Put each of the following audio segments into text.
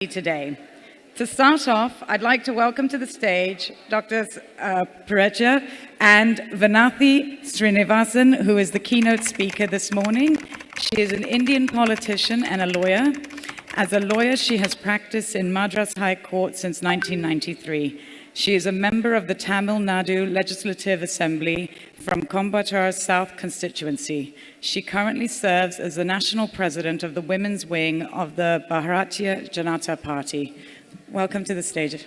today. To start off, I'd like to welcome to the stage Dr. Parecha and Vanathi Srinivasan, who is the keynote speaker this morning. She is an Indian politician and a lawyer. As a lawyer, she has practiced in Madras High Court since 1993. She is a member of the Tamil Nadu Legislative Assembly from Coimbatore South constituency. She currently serves as the national president of the women's wing of the Bharatiya Janata Party. Welcome to the stage.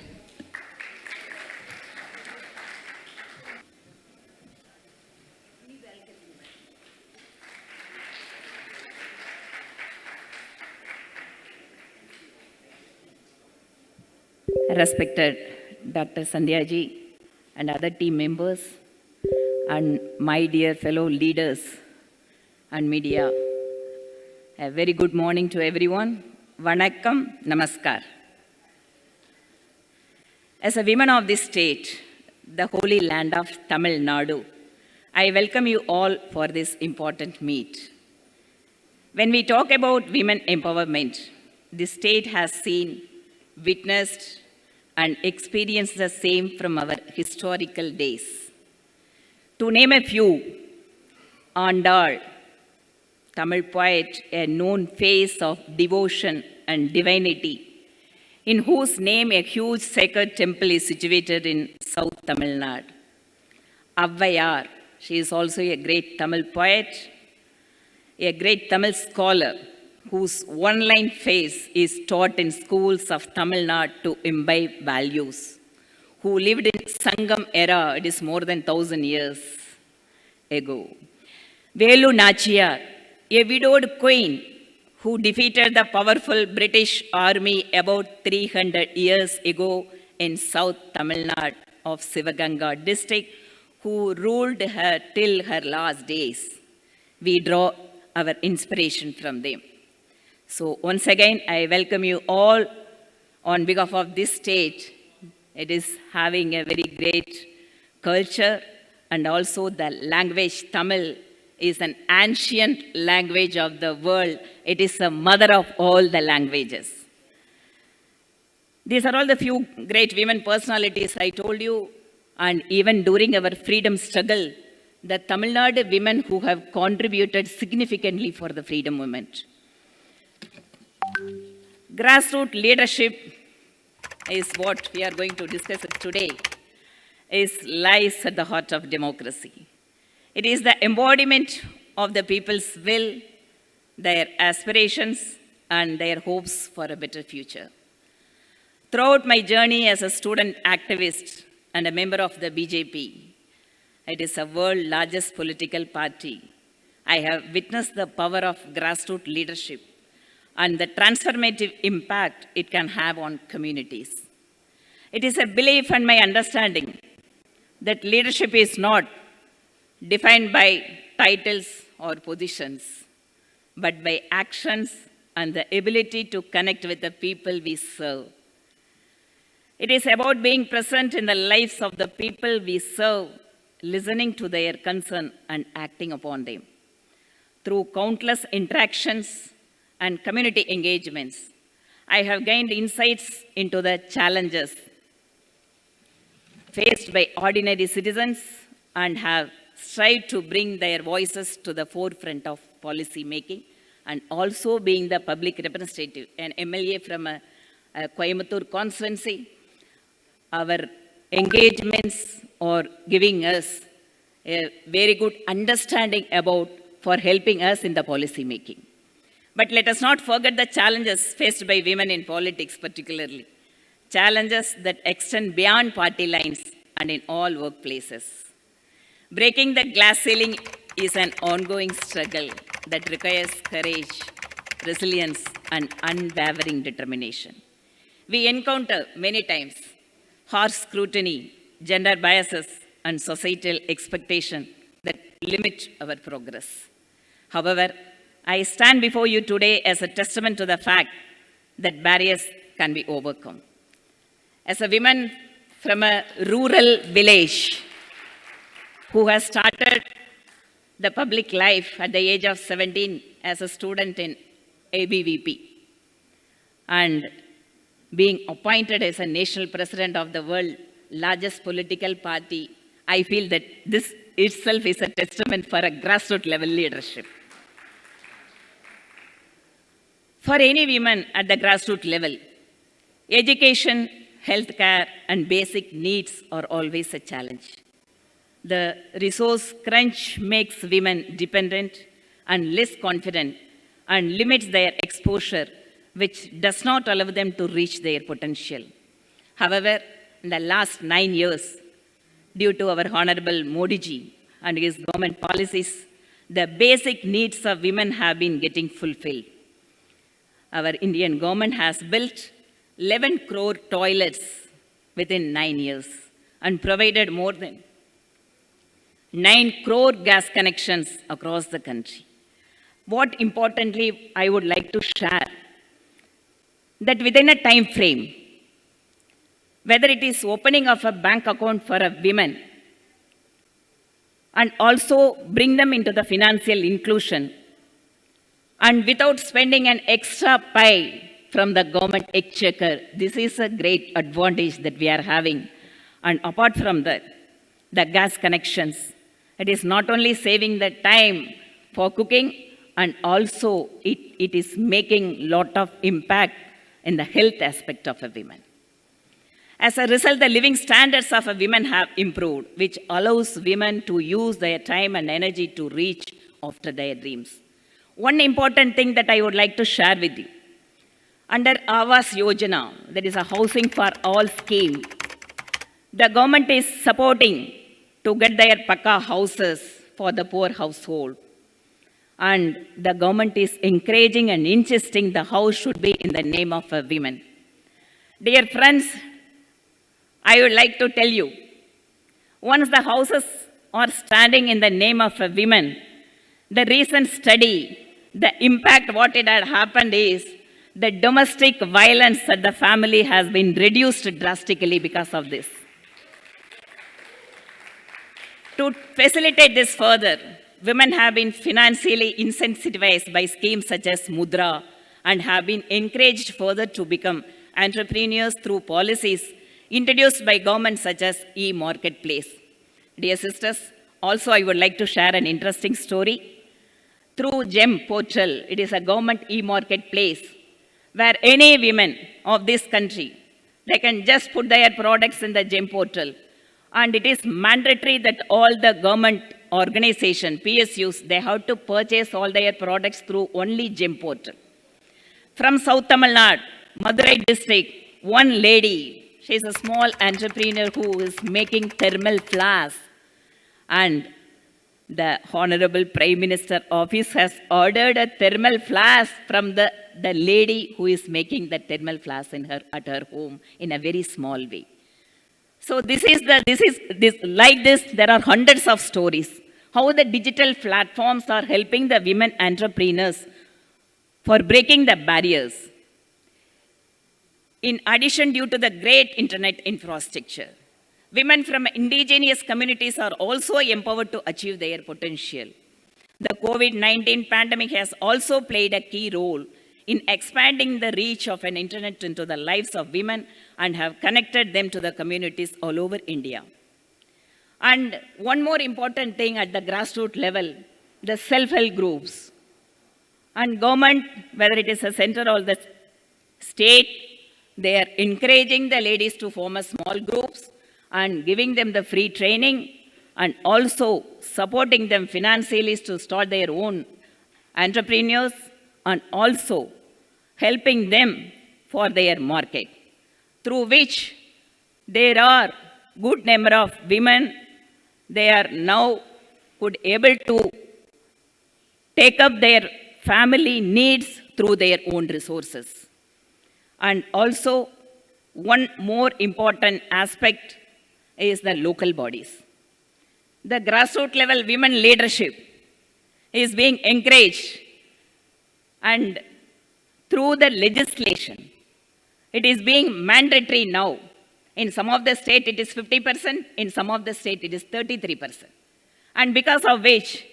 Respected Dr. Sandhya ji and other team members and my dear fellow leaders and media, a very good morning to everyone. Vanakkam, namaskar. As a woman of this state, the holy land of Tamil Nadu, I welcome you all for this important meet. When we talk about women empowerment, the state has seen, witnessed, and experienced the same from our historical days. To name a few, Andal, Tamil poet, a known face of devotion and divinity, in whose name a huge sacred temple is situated in South Tamil Nadu. Avvayar, she is also a great Tamil poet, a great Tamil scholar, whose one-line face is taught in schools of Tamil Nadu to imbibe values, who lived in Sangam era, it is more than 1,000 years ago. Velu Nachiyar, a widowed queen who defeated the powerful British army about 300 years ago in South Tamil Nadu of Sivaganga district, who ruled her till her last days. We draw our inspiration from them. So once again, I welcome you all on behalf of this state. It is having a very great culture, and also the language Tamil is an ancient language of the world. It is the mother of all the languages. These are all the few great women personalities I told you, and even during our freedom struggle, the Tamil Nadu women who have contributed significantly for the freedom movement. Grassroots leadership is what we are going to discuss today. Lies at the heart of democracy. It is the embodiment of the people's will, their aspirations, and their hopes for a better future. Throughout my journey as a student activist and a member of the BJP, it is the world's largest political party, I have witnessed the power of grassroots leadership and the transformative impact it can have on communities. It is a belief and my understanding that leadership is not defined by titles or positions, but by actions and the ability to connect with the people we serve. It is about being present in the lives of the people we serve, listening to their concern and acting upon them. Through countless interactions and community engagements, I have gained insights into the challenges faced by ordinary citizens and have strived to bring their voices to the forefront of policy making, and also being the public representative, an MLA from a Coimbatore constituency. Our engagements are giving us a very good understanding for helping us in the policy making. But let us not forget the challenges faced by women in politics particularly. Challenges that extend beyond party lines and in all workplaces. Breaking the glass ceiling is an ongoing struggle that requires courage, resilience, and unwavering determination. We encounter many times harsh scrutiny, gender biases, and societal expectation that limit our progress. However, I stand before you today as a testament to the fact that barriers can be overcome. As a woman from a rural village who has started the public life at the age of 17 as a student in ABVP, and being appointed as a national president of the world's largest political party, I feel that this itself is a testament for a grassroots level leadership. For any women at the grassroots level, education, healthcare, and basic needs are always a challenge. The resource crunch makes women dependent and less confident and limits their exposure, which does not allow them to reach their potential. However, in the last 9 years, due to our Honorable Modi ji and his government policies, the basic needs of women have been getting fulfilled. Our Indian government has built 11 crore toilets within 9 years and provided more than 9 crore gas connections across the country. What importantly I would like to share, that within a time frame, whether it is opening of a bank account for a woman and also bring them into the financial inclusion, and without spending an extra pie from the government exchequer, this is a great advantage that we are having. And apart from that, the gas connections, it is not only saving the time for cooking, and also it is making lot of impact in the health aspect of a woman. As a result, the living standards of a women have improved, which allows women to use their time and energy to reach after their dreams. One important thing that I would like to share with you. Under Awas Yojana, that is a housing for all scheme, the government is supporting to get their Pakka houses for the poor household. And the government is encouraging and insisting the house should be in the name of a woman. Dear friends, I would like to tell you, once the houses are standing in the name of a woman, the recent study, the impact what it had happened is the domestic violence at the family has been reduced drastically because of this. To facilitate this further, women have been financially incentivized by schemes such as Mudra and have been encouraged further to become entrepreneurs through policies introduced by governments such as e-marketplace. Dear sisters, also I would like to share an interesting story. Through GEM portal, it is a government e-marketplace where any women of this country, they can just put their products in the GEM portal. And it is mandatory that all the government organization, PSUs, they have to purchase all their products through only GEM portal. From South Tamil Nadu, Madurai district, one lady, she is a small entrepreneur who is making thermal flasks. And the Honorable Prime Minister office has ordered a thermal flask from the lady who is making the thermal flask at her home in a very small way. So there are hundreds of stories, how the digital platforms are helping the women entrepreneurs for breaking the barriers. In addition, due to the great internet infrastructure, women from indigenous communities are also empowered to achieve their potential. The COVID-19 pandemic has also played a key role in expanding the reach of an internet into the lives of women and have connected them to the communities all over India. And one more important thing at the grassroots level, the self-help groups. And government, whether it is a center or the state, they are encouraging the ladies to form a small groups and giving them the free training and also supporting them financially to start their own entrepreneurs and also helping them for their market, through which there are good number of women, they are now able to take up their family needs through their own resources. And also, one more important aspect is the local bodies. The grassroots level women leadership is being encouraged, and through the legislation, it is being mandatory now. In some of the state, it is 50%. In some of the state, it is 33%. And because of which,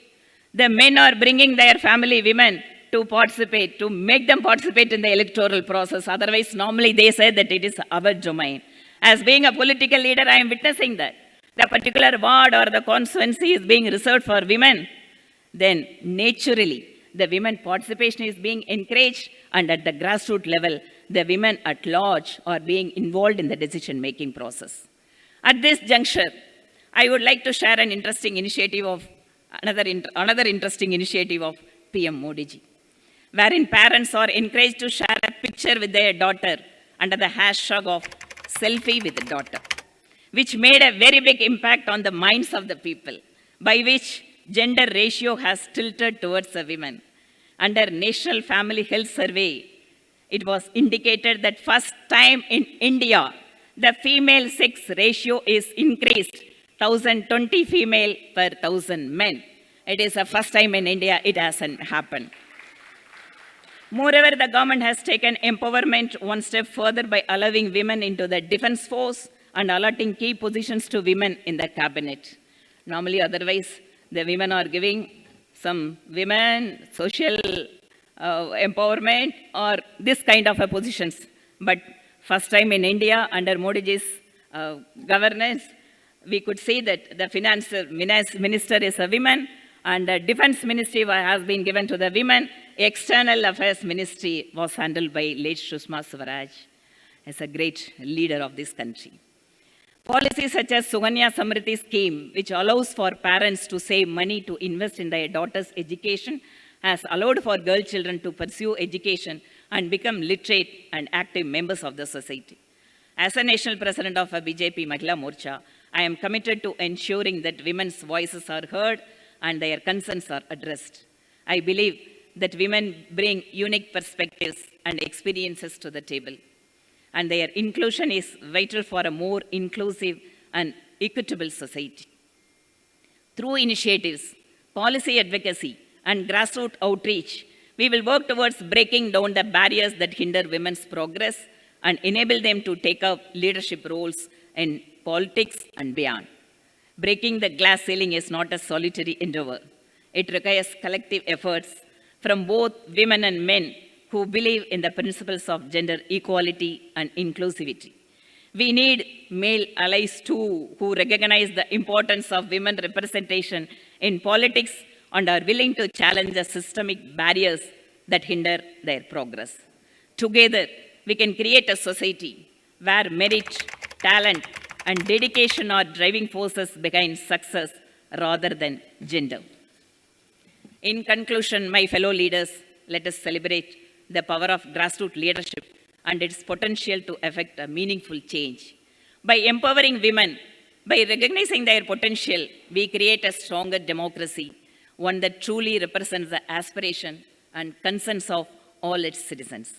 the men are bringing their family women to participate, to make them participate in the electoral process. Otherwise, normally they say that it is our domain. As being a political leader, I am witnessing that. The particular ward or the constituency is being reserved for women. Then, naturally, the women participation is being encouraged, and at the grassroots level, the women at large are being involved in the decision-making process. At this juncture, I would like to share an interesting initiative of another interesting initiative of PM Modi ji, wherein parents are encouraged to share a picture with their daughter under the hashtag of selfie with daughter, which made a very big impact on the minds of the people, by which gender ratio has tilted towards the women. Under National Family Health Survey, it was indicated that first time in India, the female sex ratio is increased, 1,020 female per 1,000 men. It is the first time in India it hasn't happened. Moreover, the government has taken empowerment one step further by allowing women into the defense force and allotting key positions to women in the cabinet. Normally, otherwise, the women are giving some women social empowerment or this kind of positions. But first time in India, under Modi ji's governance, we could see that the finance minister is a woman, and the defense ministry has been given to the women. External affairs ministry was handled by late Sushma Swaraj, as a great leader of this country. Policies such as Suganya Samriddhi scheme, which allows for parents to save money to invest in their daughter's education, has allowed for girl children to pursue education and become literate and active members of the society. As a national president of a BJP Mahila Morcha, I am committed to ensuring that women's voices are heard and their concerns are addressed. I believe that women bring unique perspectives and experiences to the table, and their inclusion is vital for a more inclusive and equitable society. Through initiatives, policy advocacy, and grassroots outreach, we will work towards breaking down the barriers that hinder women's progress and enable them to take up leadership roles in politics and beyond. Breaking the glass ceiling is not a solitary endeavor. It requires collective efforts from both women and men who believe in the principles of gender equality and inclusivity. We need male allies too, who recognize the importance of women representation in politics and are willing to challenge the systemic barriers that hinder their progress. Together, we can create a society where merit, talent, and dedication are driving forces behind success rather than gender. In conclusion, my fellow leaders, let us celebrate the power of grassroots leadership and its potential to effect a meaningful change. By empowering women, by recognizing their potential, we create a stronger democracy, one that truly represents the aspiration and concerns of all its citizens.